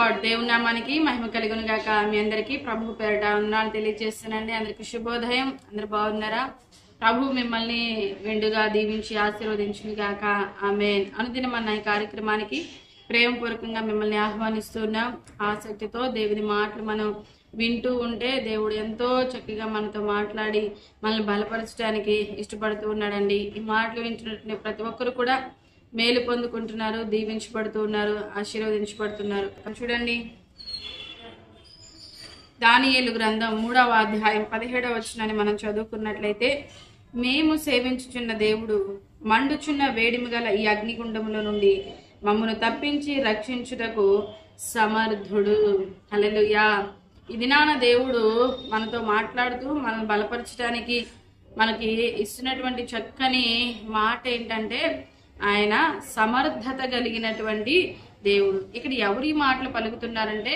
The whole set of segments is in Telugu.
లార్డ్. దేవుని నామానికి మహిమ కలుగును గాక. మీ అందరికీ ప్రభు పేరిట వందనాలు తెలియజేస్తానండి. అందరికి శుభోదయం. అందరు బాగున్నారా? ప్రభు మిమ్మల్ని మెండుగా దీవించి ఆశీర్వదించును గాక. ఆమేన్. అనుదినం అన్న ఈ కార్యక్రమానికి ప్రేమపూర్వకంగా మిమ్మల్ని ఆహ్వానిస్తున్నాం. ఆసక్తితో దేవుని మాటలు మనం వింటూ ఉంటే దేవుడు ఎంతో చక్కగా మనతో మాట్లాడి మనల్ని బలపరచడానికి ఇష్టపడుతూ ఉన్నాడండి. ఈ మాటలు వింటున్న ప్రతి ఒక్కరు కూడా మేలు పొందుకుంటున్నారు, దీవించబడుతూ ఉన్నారు, ఆశీర్వదించబడుతున్నారు. చూడండి, దానియేలు గ్రంథం 3వ అధ్యాయం 17వ వచనాన్ని మనం చదువుకున్నట్లయితే, మేము సేవించుచున్న దేవుడు మండుచున్న వేడిమి గల ఈ అగ్నిగుండములో నుండి మమ్మను తప్పించి రక్షించుటకు సమర్థుడు. హల్లెలూయా. ఈ దినాన దేవుడు మనతో మాట్లాడుతూ మనల్ని బలపరచడానికి మనకి ఇస్తున్నటువంటి చక్కని మాట ఏంటంటే, ఆయన సమర్థత కలిగినటువంటి దేవుడు. ఇక్కడ ఎవరు ఈ మాటలు పలుకుతున్నారంటే,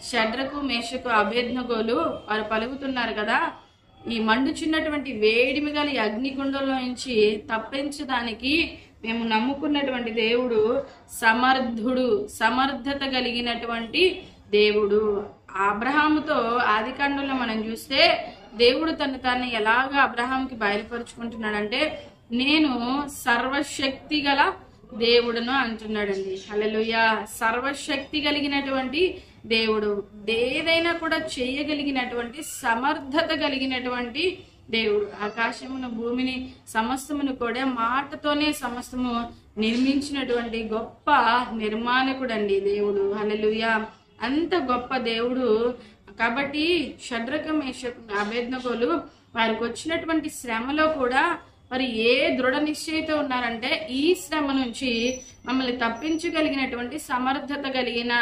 షడ్రకు, మేషకు, అబేద్నెగోలు వారు పలుకుతున్నారు కదా. ఈ మండుచున్నటువంటి వేడిమి గల ఈ అగ్నిగుండంలో నుంచి తప్పించడానికి మేము నమ్ముకున్నటువంటి దేవుడు సమర్థుడు, సమర్థత కలిగినటువంటి దేవుడు. అబ్రహాముతో ఆదికాండంలో మనం చూస్తే దేవుడు తాను ఎలాగా అబ్రహాంకి బయలుపరుచుకుంటున్నాడంటే, నేను సర్వశక్తి గల దేవుడును అంటున్నాడండి. హల్లెలూయా. సర్వశక్తి కలిగినటువంటి దేవుడు, ఏదైనా కూడా చేయగలిగినటువంటి సమర్థత కలిగినటువంటి దేవుడు. ఆకాశమును, భూమిని, సమస్తమును కూడా మాటతోనే సమస్తము నిర్మించినటువంటి గొప్ప నిర్మాణకుడు అండి దేవుడు. హల్లెలూయా. అంత గొప్ప దేవుడు. కాబట్టి షడ్రకు, మేషకు, అబేద్నెగోలు వారికి వచ్చినటువంటి శ్రమలో కూడా మరి ఏ దృఢ నిశ్చయితో ఉన్నారంటే, ఈ శ్రమ నుంచి మమ్మల్ని తప్పించగలిగినటువంటి సమర్థత కలిగిన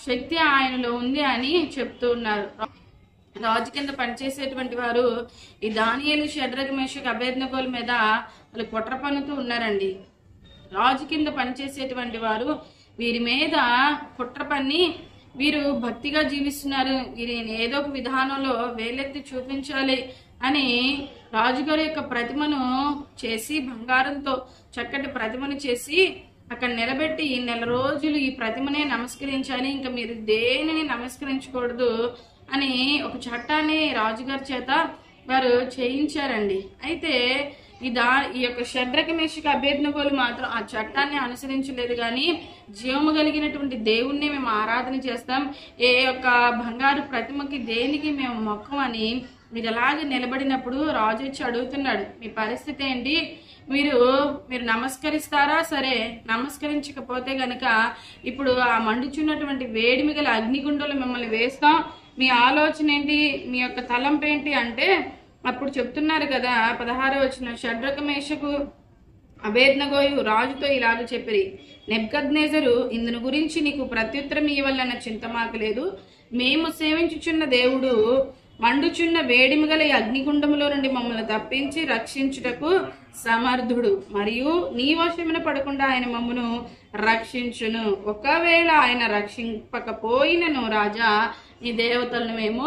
శక్తి ఆయనలో ఉంది అని చెప్తూ ఉన్నారు. రాజు కింద పనిచేసేటువంటి వారు ఈ దానియేలు, షడ్రకు, మేషకు, అబేద్నెగోల మీద వాళ్ళు కుట్ర పన్నుతూ ఉన్నారండి. రాజు కింద పనిచేసేటువంటి వారు వీరి మీద కుట్ర పన్ని వీరు భక్తిగా జీవిస్తున్నారు, వీరిని ఏదో ఒక విధానంలో వేలెత్తి చూపించాలి అని రాజుగారి యొక్క ప్రతిమను చేసి, బంగారంతో చక్కటి ప్రతిమను చేసి అక్కడ నిలబెట్టి, 1 నెల రోజులు ఈ ప్రతిమనే నమస్కరించాలి, ఇంకా మీరు దేనిని నమస్కరించకూడదు అని ఒక చట్టాన్ని రాజుగారి చేత వారు చేయించారండి. అయితే ఈ యొక్క షడ్రకు, మేషకు, అబేద్నెగోలు మాత్రం ఆ చట్టాన్ని అనుసరించలేదు. కానీ జీవము కలిగినటువంటి దేవుణ్ణి మేము ఆరాధన చేస్తాం, ఏ యొక్క బంగారు ప్రతిమకి దేనికి మేము మొక్కం అని మీరు ఎలాగ నిలబడినప్పుడు రాజు వచ్చి అడుగుతున్నాడు, మీ పరిస్థితి ఏంటి? మీరు నమస్కరిస్తారా? సరే, నమస్కరించకపోతే గనక ఇప్పుడు ఆ మండుచున్నటువంటి వేడిమి గల అగ్నిగుండంలో మిమ్మల్ని వేస్తాం, మీ ఆలోచన ఏంటి, మీ యొక్క తలంపు ఏంటి అంటే, అప్పుడు చెప్తున్నారు కదా 16వ వచనం, షడ్రకు, మేషకు, అబేద్నెగోయు రాజుతో ఇలాగ చెప్పిరి, నెబుకద్నెజరు ఇందును గురించి నీకు ప్రత్యుత్తరం ఇవ్వాలన్న చింత మాకు లేదు. మేము సేవించుచున్న దేవుడు మండుచున్న వేడిమి గల ఈ అగ్నిగుండములో నుండి మమ్మల్ని తప్పించి రక్షించుటకు సమర్థుడు, మరియు నీ వశమున పడకుండా ఆయన మమ్మను రక్షించును. ఒకవేళ ఆయన రక్షింపకపోయినను రాజా, నీ దేవతలను మేము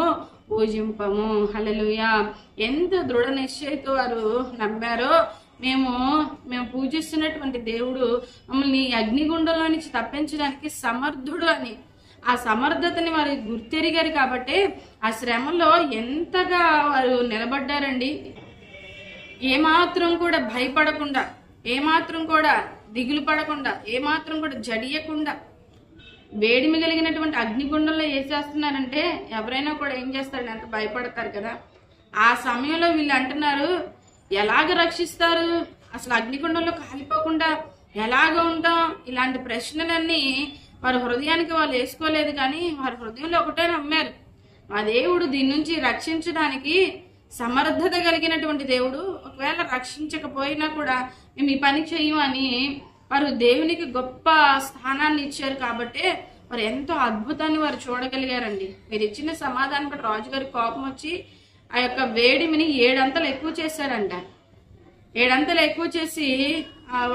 పూజింపము. హల్లెలూయా. ఎంత దృఢ నిశ్చయతో వారు నమ్మారో, మేము పూజిస్తున్నటువంటి దేవుడు మమ్మల్ని అగ్నిగుండంలో నుంచి తప్పించడానికి సమర్థుడు అని ఆ సమర్థతని వారు గుర్తెరిగారు. కాబట్టి ఆ శ్రమలో ఎంతగా వారు నిలబడ్డారండి. ఏమాత్రం కూడా భయపడకుండా, ఏమాత్రం కూడా దిగులు పడకుండా, ఏమాత్రం కూడా జడియకుండా వేడిమి కలిగినటువంటి అగ్నిగుండంలో వేసేస్తున్నారంటే ఎవరైనా కూడా ఏం చేస్తారు, ఎంత భయపడతారు కదా. ఆ సమయంలో వీళ్ళు అంటున్నారు, ఎలాగ రక్షిస్తారు, అసలు అగ్నిగుండంలో కాలిపోకుండా ఎలాగ ఉంటాం? ఇలాంటి ప్రశ్నలన్నీ వారి హృదయానికి వాళ్ళు వేసుకోలేదు. కానీ వారి హృదయంలో ఒకటే నమ్మారు, మా దేవుడు దీని నుంచి రక్షించడానికి సమర్థత కలిగినటువంటి దేవుడు, ఒకవేళ రక్షించకపోయినా కూడా మేము ఈ పని చేయమని వారు దేవునికి గొప్ప స్థానాన్ని ఇచ్చారు. కాబట్టి వారు ఎంతో అద్భుతాన్ని వారు చూడగలిగారండి. మీరు ఇచ్చిన సమాధానం బట్టి రాజుగారి కోపం వచ్చి ఆ యొక్క వేడిమిని 7 అంతలు ఎక్కువ చేశారంట. 7 అంతలు ఎక్కువ చేసి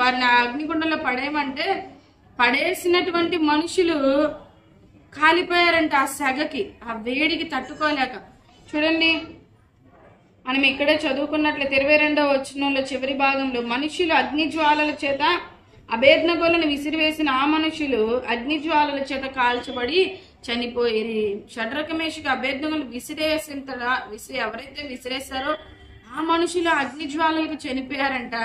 వారిని అగ్నిగుండంలో పడేయమంటే పడేసినటువంటి మనుషులు కాలిపోయారంట ఆ సెగకి, ఆ వేడికి తట్టుకోలేక. చూడండి, మనం ఇక్కడే చదువుకున్నట్లయితే 22వ వచనంలో చివరి భాగంలో, మనుషులు అగ్ని జ్వాలల చేత అబేద్నెగోలను విసిరివేసిన ఆ మనుషులు అగ్నిజ్వాలల చేత కాల్చబడి చనిపోయి. షడ్రక మేషకు అబేద్నెగోలు ఎవరైతే విసిరేస్తారో ఆ మనుషులు అగ్నిజ్వాలలకు చనిపోయారంట.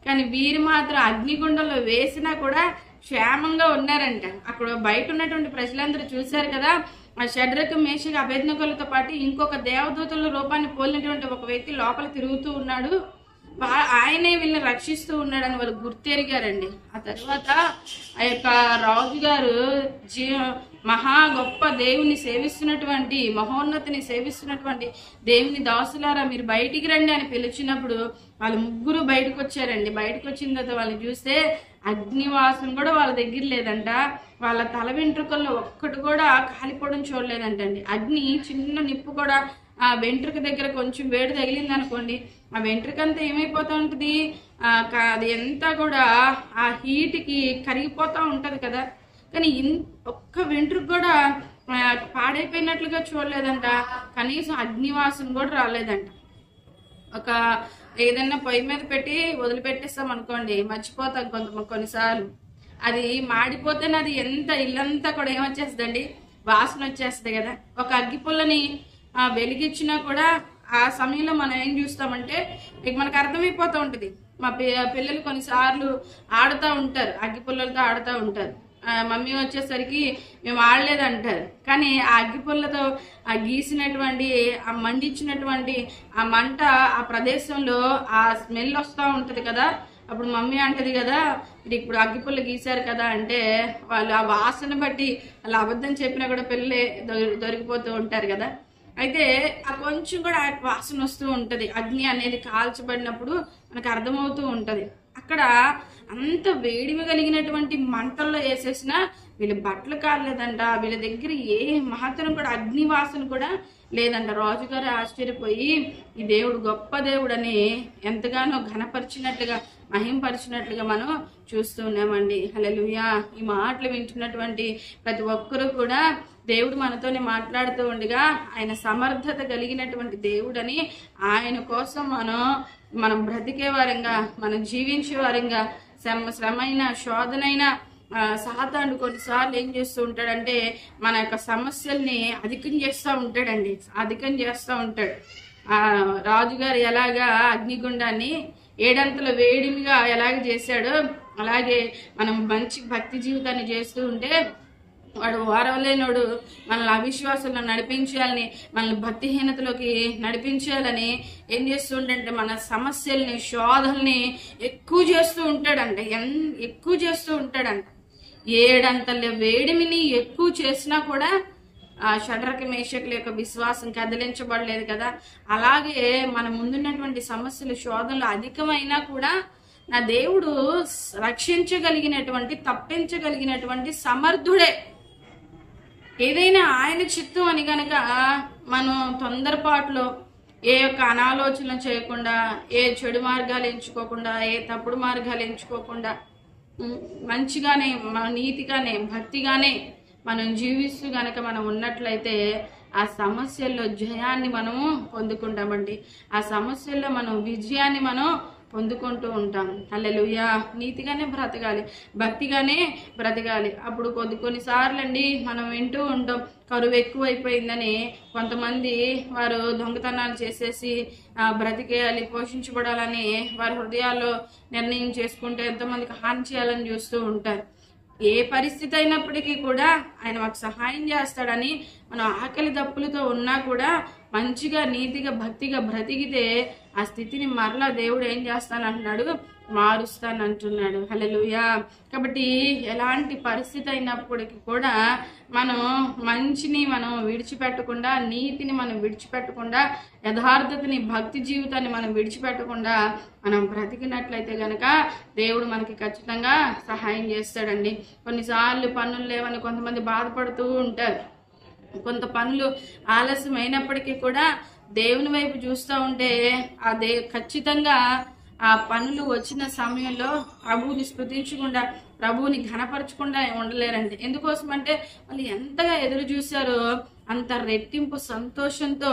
కానీ వీరు మాత్రం అగ్నిగుండంలో వేసినా కూడా క్షేమంగా ఉన్నారంట. అక్కడ బయట ఉన్నటువంటి ప్రజలందరూ చూశారు కదా, ఆ షడ్రక మేషకు అబేద్నెగోలతో పాటు ఇంకొక దేవదూతల రూపాన్ని పోలినటువంటి ఒక వ్యక్తి లోపల తిరుగుతూ ఉన్నాడు, ఆయనే వీళ్ళని రక్షిస్తూ ఉన్నాడని వాళ్ళు గుర్తెరిగారండి. ఆ తర్వాత ఆ యొక్క రాజుగారు మహా గొప్ప దేవుని సేవిస్తున్నటువంటి, మహోన్నతిని సేవిస్తున్నటువంటి దేవుని దాసులారా మీరు బయటికి రండి అని పిలిచినప్పుడు వాళ్ళు ముగ్గురు బయటకు వచ్చారండి. బయటకు వచ్చిన తర్వాత వాళ్ళని చూస్తే అగ్నివాసన కూడా వాళ్ళ దగ్గర లేదంట. వాళ్ళ తల వెంట్రుకల్లో ఒక్కటి కూడా కాలిపోవడం చూడలేదంటండి. అగ్ని చిన్న నిప్పు కూడా ఆ వెంట్రుక దగ్గర కొంచెం వేడి తగిలింది అనుకోండి, ఆ వెంట్రుక అంతా ఏమైపోతూ ఉంటుంది, అది అంతా కూడా ఆ హీట్కి కరిగిపోతూ ఉంటుంది కదా. కానీ ఒక్క వెంట్రుక కూడా పాడైపోయినట్లుగా చూడలేదంట. కనీసం అగ్నివాసన కూడా రాలేదంట. ఒక ఏదైనా పొయ్యి మీద పెట్టి వదిలిపెట్టేస్తాం అనుకోండి, మర్చిపోతాం కొన్నిసార్లు. అది మాడిపోతేనే అది ఎంత ఇల్లంతా కూడా ఏమొచ్చేస్తుందండి, వాసన వచ్చేస్తుంది కదా. ఒక అగ్గిపుల్లని వెలిగించినా కూడా ఆ సమయంలో మనం ఏం చూస్తామంటే మనకు అర్థమైపోతూ ఉంటుంది. మా పిల్లలు కొన్నిసార్లు ఆడుతూ ఉంటారు, అగ్గిపుల్లలతో ఆడుతూ ఉంటారు. మమ్మీ వచ్చేసరికి మేము ఆడలేదంటారు. కానీ ఆ అగ్గిపుల్లతో ఆ గీసినటువంటి, ఆ మండించినటువంటి ఆ మంట ఆ ప్రదేశంలో ఆ స్మెల్ వస్తూ ఉంటుంది కదా. అప్పుడు మమ్మీ అంటది కదా, ఇది ఇప్పుడు అగ్గిపుల్ల గీశారు కదా అంటే వాళ్ళు ఆ వాసన బట్టి వాళ్ళు అబద్ధం చెప్పినా కూడా పిల్లలే దొరికిపోతూ ఉంటారు కదా. అయితే ఆ కొంచెం కూడా వాసన వస్తూ ఉంటుంది. అగ్ని అనేది కాల్చబడినప్పుడు మనకు అర్థమవుతూ ఉంటుంది. అక్కడ అంత వేడిమి కలిగినటువంటి మంటల్లో వేసేసిన వీళ్ళ బట్టలు కాలేదంట. వీళ్ళ దగ్గర ఏ మహత్వం కూడా, అగ్ని వాసన కూడా లేదంట. రాజుగారు ఆశ్చర్యపోయి ఈ దేవుడు గొప్ప దేవుడని ఎంతగానో ఘనపరిచినట్లుగా, మహింపరిచినట్లుగా మనం చూస్తూ ఉన్నామండి. హల్లెలూయా. ఈ మాటలు వింటున్నటువంటి ప్రతి ఒక్కరూ కూడా దేవుడు మనతోనే మాట్లాడుతూ ఉండగా ఆయన సమర్థత కలిగినటువంటి దేవుడని, ఆయన కోసం మనం బ్రతికే వారంగా, మనం జీవించే వారంగా, శ్రమైన శోధనైన సాతాను కొన్నిసార్లు ఏం చేస్తూ ఉంటాడంటే మన యొక్క సమస్యల్ని అధికం చేస్తూ ఉంటాడు. రాజుగారు ఎలాగా అగ్నిగుండాన్ని ఏడంతల వేడిమిగా ఎలాగ చేశాడో అలాగే మనం మంచి భక్తి జీవితాన్ని చేస్తూ ఉంటే వాడు వారవలేనోడు మనల్ని అవిశ్వాసంలో నడిపించాలని, మనల్ని భక్తిహీనతలోకి నడిపించాలని ఏం చేస్తూ ఉంటాడంటే మన సమస్యల్ని, శోధల్ని ఎక్కువ చేస్తూ ఉంటాడంట. ఏడంతల వేడిమిని ఎక్కువ చేసినా కూడా ఆ షడ్రక మేషకుల యొక్క విశ్వాసం కదిలించబడలేదు కదా. అలాగే మన ముందున్నటువంటి సమస్యలు, శోధనలు అధికమైనా కూడా నా దేవుడు రక్షించగలిగినటువంటి, తప్పించగలిగినటువంటి సమర్థుడే. ఏదైనా ఆయన చిత్తం అని కనుక మనం తొందరపాటులో ఏ యొక్క అనాలోచన చేయకుండా, ఏ చెడు మార్గాలు ఎంచుకోకుండా, ఏ తప్పుడు మార్గాలు ఎంచుకోకుండా మంచిగానే, నీతిగానే, భక్తిగానే మనం జీవిస్తూ గనక మనం ఉన్నట్లయితే ఆ సమస్యల్లో జయాన్ని మనము పొందుకుంటామండి. ఆ సమస్యల్లో మనం విజయాన్ని మనం పొందుకుంటూ ఉంటాం. హల్లెలూయా. నీతిగానే బ్రతకాలి, భక్తిగానే బ్రతకాలి. అప్పుడు కొన్నిసార్లు అండి మనం వింటూ ఉంటాం, కరువు ఎక్కువైపోయిందని కొంతమంది వారు దొంగతనాలు చేసేసి బ్రతికేయాలి, పోషించబడాలని వారి హృదయాల్లో నిర్ణయం చేసుకుంటే ఎంతోమందికి హాని చేయాలని చూస్తూ ఉంటారు. ఏ పరిస్థితి అయినప్పటికీ కూడా ఆయన మాకు సహాయం చేస్తాడని మనం ఆకలి దప్పులతో ఉన్నా కూడా మంచిగా, నీతిగా, భక్తిగా బ్రతికితే ఆ స్థితిని మరలా దేవుడు ఏం చేస్తానంటున్నాడు, మారుస్తానంటున్నాడు. హల్లెలూయా. కాబట్టి ఎలాంటి పరిస్థితి అయినప్పటికీ కూడా మనం మంచిని మనం విడిచిపెట్టకుండా, నీతిని మనం విడిచిపెట్టకుండా, యథార్థతని, భక్తి జీవితాన్ని మనం విడిచిపెట్టకుండా మనం బ్రతికినట్లయితే గనక దేవుడు మనకి ఖచ్చితంగా సహాయం చేస్తాడండి. కొన్నిసార్లు పనులు లేవని కొంతమంది బాధపడుతూ ఉంటారు. కొంత పనులు ఆలస్యం అయినప్పటికీ కూడా దేవుని వైపు చూస్తూ ఉంటే ఖచ్చితంగా ఆ పనులు వచ్చిన సమయంలో ప్రభువుని స్తుతించకుండా, ప్రభువుని ఘనపరచకుండా ఉండలేరండి. ఎందుకోసం అంటే వాళ్ళు ఎంతగా ఎదురు చూశారో అంత రెట్టింపు సంతోషంతో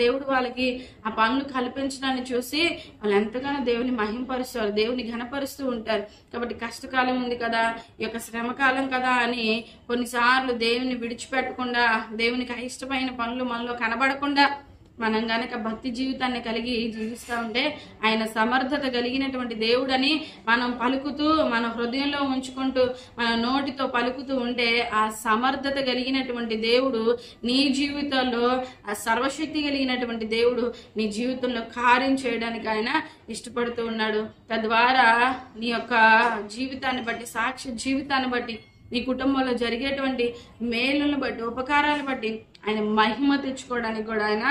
దేవుడు వాళ్ళకి ఆ పనులు కల్పించడాన్ని చూసి వాళ్ళు ఎంతగానో దేవుని మహింపరుస్తారు, దేవుని ఘనపరుస్తూ ఉంటారు. కాబట్టి కష్టకాలం ఉంది కదా, ఈ యొక్క శ్రమకాలం కదా అని కొన్నిసార్లు దేవుని విడిచిపెట్టకుండా, దేవునికి అయిష్టమైన పనులు మనలో కనబడకుండా మనం గనక భక్తి జీవితాన్ని కలిగి జీవిస్తూ ఉంటే, ఆయన సమర్థత కలిగినటువంటి దేవుడని మనం పలుకుతూ, మన హృదయంలో ఉంచుకుంటూ, మన నోటితో పలుకుతూ ఉంటే, ఆ సమర్థత కలిగినటువంటి దేవుడు నీ జీవితంలో, ఆ సర్వశక్తి కలిగినటువంటి దేవుడు నీ జీవితంలో కార్యం చేయడానికి ఆయన ఇష్టపడుతూ ఉన్నాడు. తద్వారా నీ యొక్క జీవితాన్ని బట్టి, సాక్ష్య జీవితాన్ని బట్టి, నీ కుటుంబంలో జరిగేటువంటి మేలులను బట్టి, ఉపకారాలను బట్టి ఆయన మహిమ తెచ్చుకోవడానికి కూడా ఆయన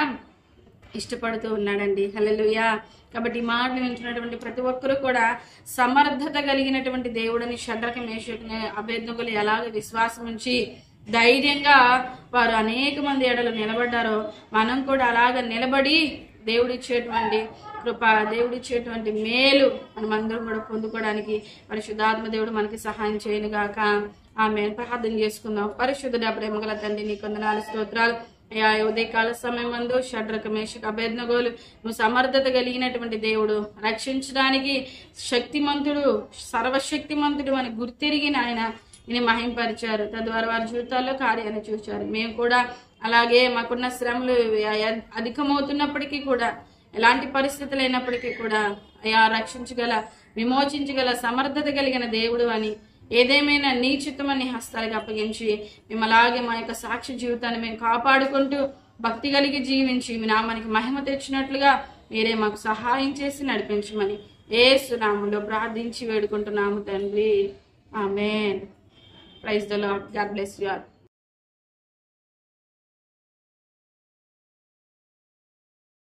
ఇష్టపడుతూ ఉన్నాడండి. హల్లెలూయా. కాబట్టి ఈ మాటలు వింటున్నటువంటి ప్రతి ఒక్కరూ కూడా సమర్థత కలిగినటువంటి దేవుడని షడ్రక మేషకుని అబేద్నెగోలు ఎలాగ విశ్వాసం ఉంచి ధైర్యంగా వారు అనేక మంది ఎడలు నిలబడ్డారో, మనం కూడా అలాగ నిలబడి దేవుడిచ్చేటువంటి కృప, దేవుడిచ్చేటువంటి మేలు మనమందరం కూడా పొందుకోవడానికి పరిశుద్ధాత్మ దేవుడు మనకి సహాయం చేయను గాక. ఆమె ప్రార్థన చేసుకుందాం. పరిశుద్ధుడా, ప్రేమగల తండ్రి, నీకు వందనాలు, స్తోత్రాలు. అయ్యా, ఉదయకాల సమయం మందు షడ్రక మేషక అబేద్నెగోలు నువ్వు సమర్థత కలిగినటువంటి దేవుడు, రక్షించడానికి శక్తిమంతుడు, సర్వశక్తిమంతుడు అని గుర్తిరిగిన ఆయన నేను మహింపరిచారు. తద్వారా వారి జీవితాల్లో కార్యాన్ని చూశారు. మేము కూడా అలాగే మాకున్న శ్రమలు అధికమవుతున్నప్పటికీ కూడా, ఎలాంటి పరిస్థితులు అయినప్పటికీ కూడా అయ్యా రక్షించగల, విమోచించగల సమర్థత కలిగిన దేవుడు అని, ఏదేమైనా నీ చిత్తమని హస్తాలకు అప్పగించి మేము అలాగే మా యొక్క సాక్షి జీవితాన్ని మేము కాపాడుకుంటూ భక్తి కలిగి జీవించి మీ నామానికి మహిమ తెచ్చినట్లుగా మీరే మాకు సహాయం చేసి నడిపించమని యేసు నామములో ప్రార్థించి వేడుకుంటున్నాము తండ్రి. Amen. Praise the lord. God bless you all.